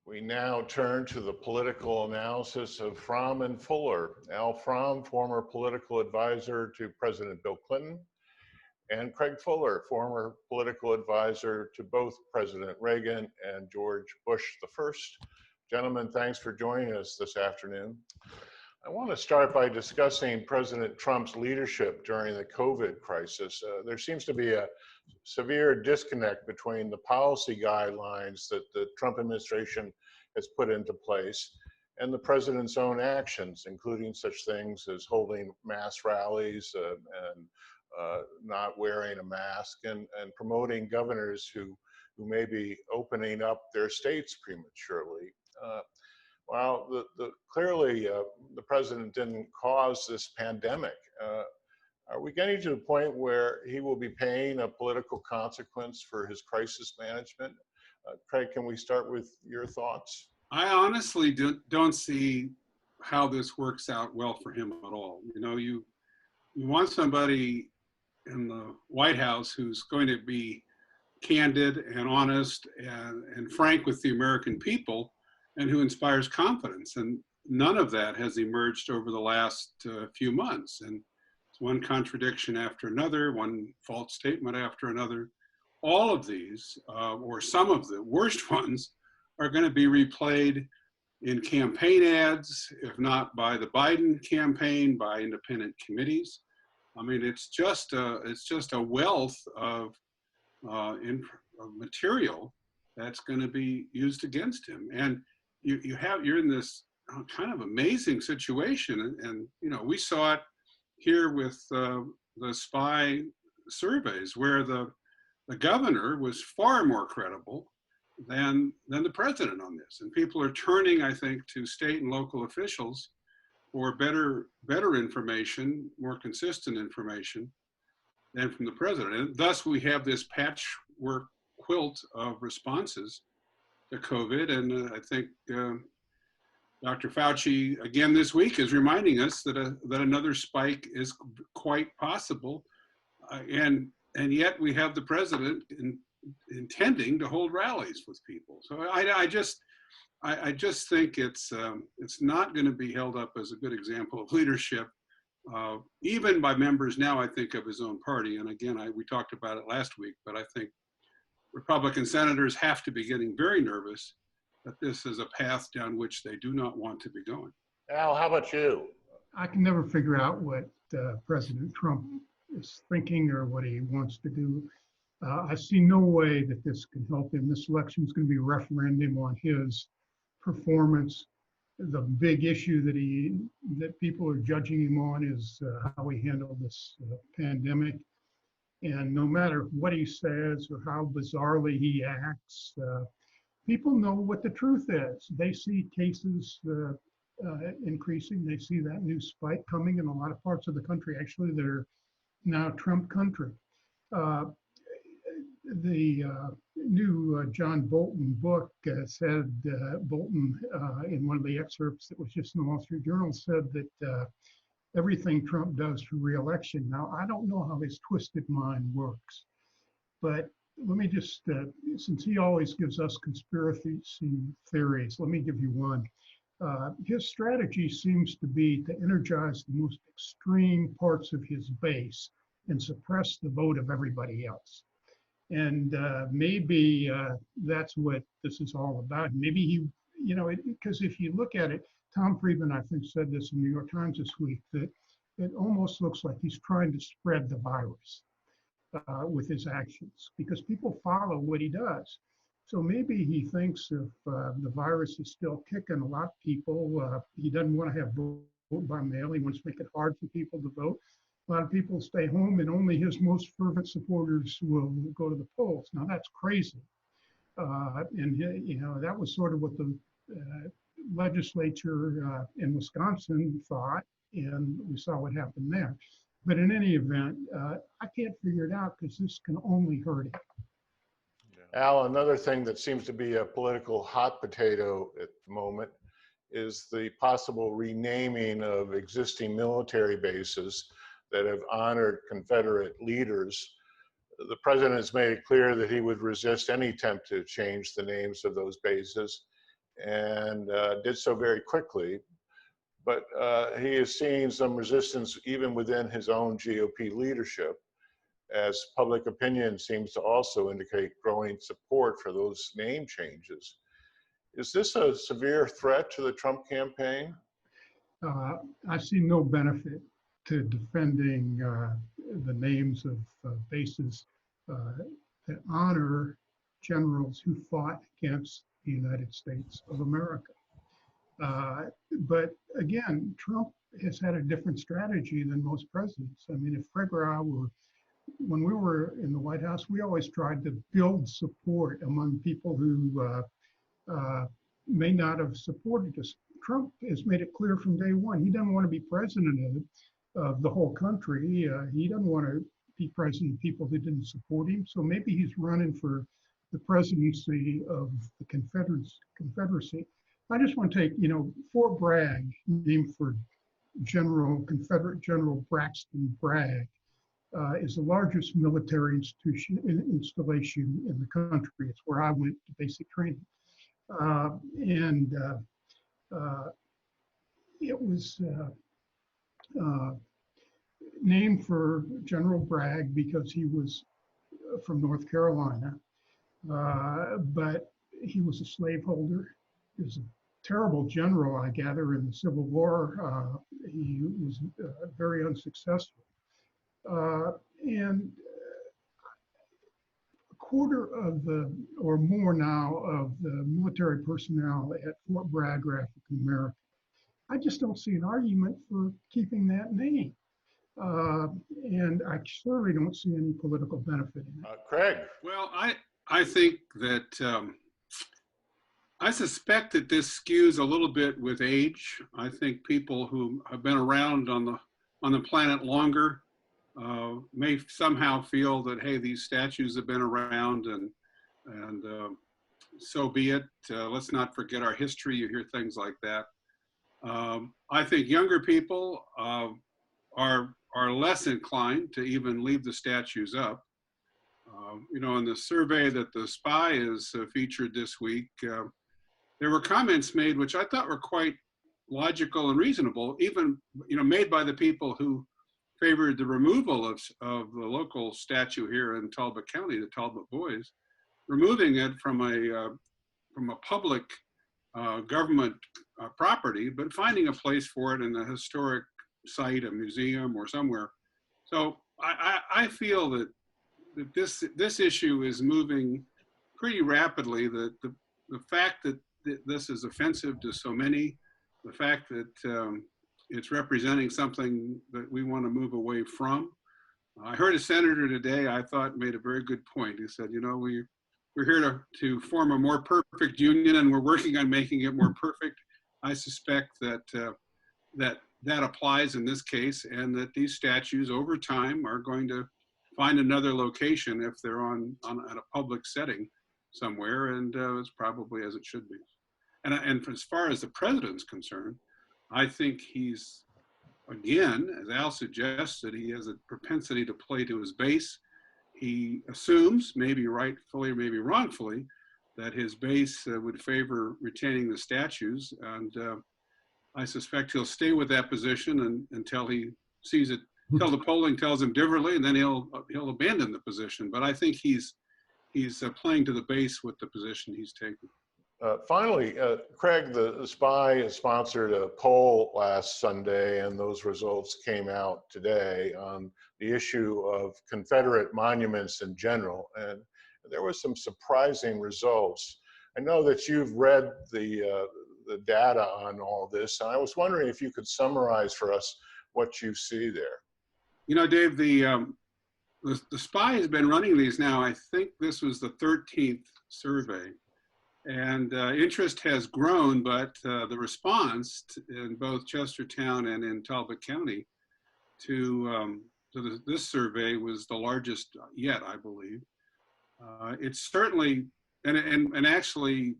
We now turn to the political analysis of Fromm and Fuller. Al Fromm, former political advisor to President Bill Clinton, and Craig Fuller, former political advisor to both President Reagan and George Bush I. Gentlemen, thanks for joining us this afternoon. I want to start by discussing President Trump's leadership during the COVID crisis. There seems to be a severe disconnect between the policy guidelines that the Trump administration has put into place and the president's own actions, including such things as holding mass rallies and not wearing a mask and promoting governors who may be opening up their states prematurely. Well, clearly the president didn't cause this pandemic. Are we getting to the point where he will be paying a political consequence for his crisis management? Craig, can we start with your thoughts? I honestly don't see how this works out well for him at all. You know, you want somebody in the White House who's going to be candid and honest and frank with the American people, and who inspires confidence. And none of that has emerged over the last few months. And it's one contradiction after another, one false statement after another. All of these, or some of the worst ones, are going to be replayed in campaign ads, if not by the Biden campaign, by independent committees. I mean, it's just a wealth of material that's going to be used against him. And you're in this kind of amazing situation, and you know, we saw it here with the spy surveys, where the governor was far more credible than the president on this, and people are turning, I think, to state and local officials for better information, more consistent information than from the president, and thus we have this patchwork quilt of responses to COVID. And I think Dr. Fauci again this week is reminding us that another spike is quite possible, and yet we have the president intending to hold rallies with people. So I just think it's not going to be held up as a good example of leadership, even by members now, I think, of his own party. And again, we talked about it last week, but I think Republican senators have to be getting very nervous that this is a path down which they do not want to be going. Al, how about you? I can never figure out what President Trump is thinking or what he wants to do. I see no way that this can help him. This election is going to be a referendum on his performance. The big issue that people are judging him on is how he handled this pandemic. And no matter what he says or how bizarrely he acts, people know what the truth is. They see cases increasing. They see that new spike coming in a lot of parts of the country. Actually, they're now Trump country. The new John Bolton book said, Bolton, in one of the excerpts that was just in the Wall Street Journal, said that everything Trump does for re-election. Now, I don't know how his twisted mind works, but let me just, since he always gives us conspiracy theories, let me give you one. His strategy seems to be to energize the most extreme parts of his base and suppress the vote of everybody else. And maybe that's what this is all about. Maybe he, you know, because if you look at it, Tom Friedman, I think, said this in the New York Times this week, that it almost looks like he's trying to spread the virus with his actions, because people follow what he does. So maybe he thinks if the virus is still kicking a lot of people, he doesn't want to have vote by mail. He wants to make it hard for people to vote. A lot of people stay home, and only his most fervent supporters will go to the polls. Now that's crazy, and you know, that was sort of what the legislature in Wisconsin thought, and we saw what happened there. But in any event, I can't figure it out because this can only hurt him. Al, another thing that seems to be a political hot potato at the moment is the possible renaming of existing military bases that have honored Confederate leaders. The president has made it clear that he would resist any attempt to change the names of those bases. and did so very quickly. But he is seeing some resistance even within his own GOP leadership, as public opinion seems to also indicate growing support for those name changes. Is this a severe threat to the Trump campaign? I see no benefit to defending the names of bases that honor generals who fought against the United States of America. But again, Trump has had a different strategy than most presidents. I mean, if Craig or I were, when we were in the White House, we always tried to build support among people who may not have supported us. Trump has made it clear from day one, he doesn't want to be president of the whole country. He doesn't want to be president of people who didn't support him. So maybe he's running for the presidency of the Confederacy. I just want to take, Fort Bragg, named for Confederate General Braxton Bragg, is the largest military installation in the country. It's where I went to basic training. It was named for General Bragg because he was from North Carolina, but he was a slaveholder. He was a terrible general, I gather, in the Civil War. He was very unsuccessful. And a quarter of or more now, of the military personnel at Fort Bragg are African American. I just don't see an argument for keeping that name. And I certainly don't see any political benefit in it. Craig? Well, I think that I suspect that this skews a little bit with age. I think people who have been around on the planet longer may somehow feel that, hey, these statues have been around, and so be it. Let's not forget our history. You hear things like that. I think younger people are less inclined to even leave the statues up. In the survey that the SPY is featured this week, there were comments made which I thought were quite logical and reasonable, even made by the people who favored the removal of the local statue here in Talbot County, the Talbot Boys, removing it from a public government property, but finding a place for it in a historic site, a museum, or somewhere. So I feel that this issue is moving pretty rapidly. The fact that this is offensive to so many, the fact that it's representing something that we want to move away from. I heard a senator today, I thought, made a very good point. He said, we're here to form a more perfect union, and we're working on making it more perfect. I suspect that that applies in this case, and that these statues over time are going to find another location if they're on a public setting somewhere, and it's probably as it should be. And as far as the president's concerned, I think he's, again, as Al suggests, that he has a propensity to play to his base. He assumes, maybe rightfully or maybe wrongfully, that his base would favor retaining the statues, and I suspect he'll stay with that position until he sees it, until the polling tells him differently, and then he'll abandon the position. But I think he's playing to the base with the position he's taking. Finally, Craig, the SPY sponsored a poll last Sunday, and those results came out today on the issue of Confederate monuments in general, and there were some surprising results. I know that you've read the data on all this, and I was wondering if you could summarize for us what you see there. Dave, the SPY has been running these now. I think this was the 13th survey. And interest has grown, but the response in both Chestertown and in Talbot County to this survey was the largest yet, I believe. It's certainly, and actually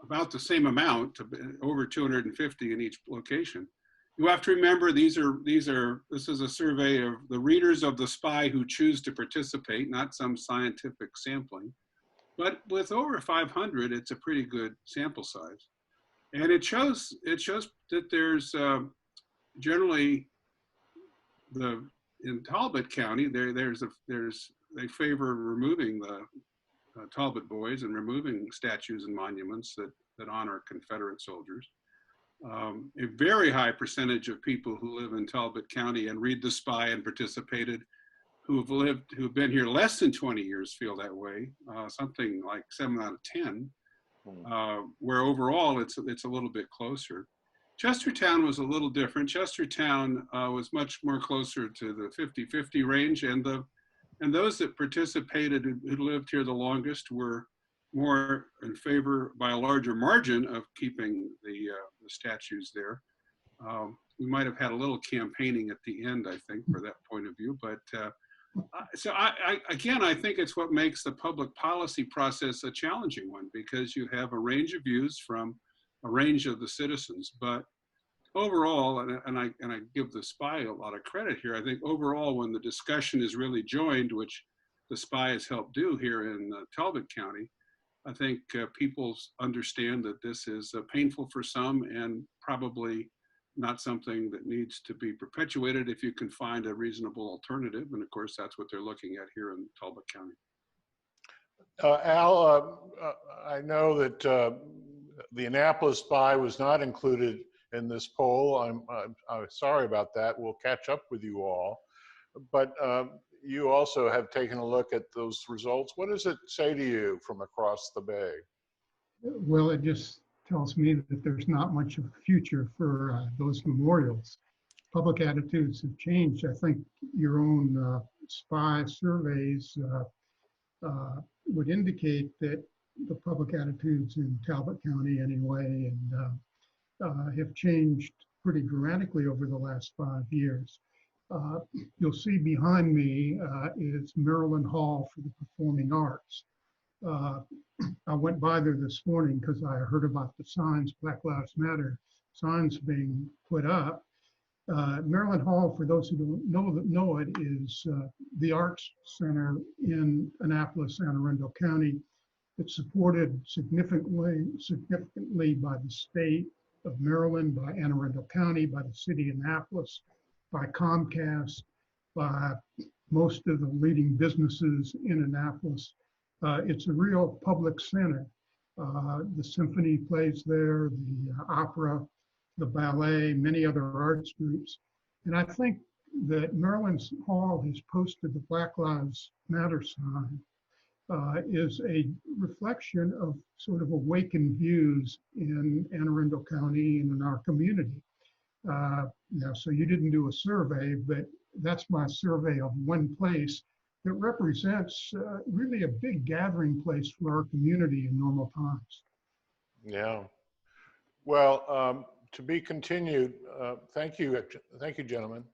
about the same amount, over 250 in each location. You have to remember this is a survey of the readers of the SPY who choose to participate, not some scientific sampling. But with over 500, it's a pretty good sample size. And it shows that there's generally in Talbot County, they favor removing the Talbot boys and removing statues and monuments that honor Confederate soldiers. A very high percentage of people who live in Talbot County and read The Spy and participated, who've been here less than 20 years, feel that way. Something like 7 out of 10, where overall it's a little bit closer. Chestertown was a little different. Chestertown was much more closer to the 50-50 range, and those that participated who lived here the longest were more in favor by a larger margin of keeping the statues there. We might have had a little campaigning at the end, I think, for that point of view. But so I think it's what makes the public policy process a challenging one, because you have a range of views from a range of the citizens. But overall, and I give the Spy a lot of credit here, I think overall when the discussion is really joined, which the Spy has helped do here in Talbot County, I think people understand that this is painful for some and probably not something that needs to be perpetuated if you can find a reasonable alternative. And of course, that's what they're looking at here in Talbot County. Al, I know that the Annapolis Spy was not included in this poll. I'm sorry about that. We'll catch up with you all. But you also have taken a look at those results. What does it say to you from across the Bay? Well, it just tells me that there's not much of a future for those memorials. Public attitudes have changed. I think your own Spy surveys would indicate that the public attitudes in Talbot County anyway have changed pretty dramatically over the last 5 years. You'll see behind me is Maryland Hall for the Performing Arts. I went by there this morning because I heard about the signs, Black Lives Matter signs being put up. Maryland Hall, for those who don't know it, is the arts center in Annapolis, Anne Arundel County. It's supported significantly by the state of Maryland, by Anne Arundel County, by the city of Annapolis, by Comcast, by most of the leading businesses in Annapolis. It's a real public center. The symphony plays there, the opera, the ballet, many other arts groups. And I think that Maryland's Hall has posted the Black Lives Matter sign is a reflection of sort of awakened views in Anne Arundel County and in our community. Now, so you didn't do a survey, but that's my survey of one place that represents really a big gathering place for our community in normal times. Yeah. Well, to be continued. Thank you, gentlemen.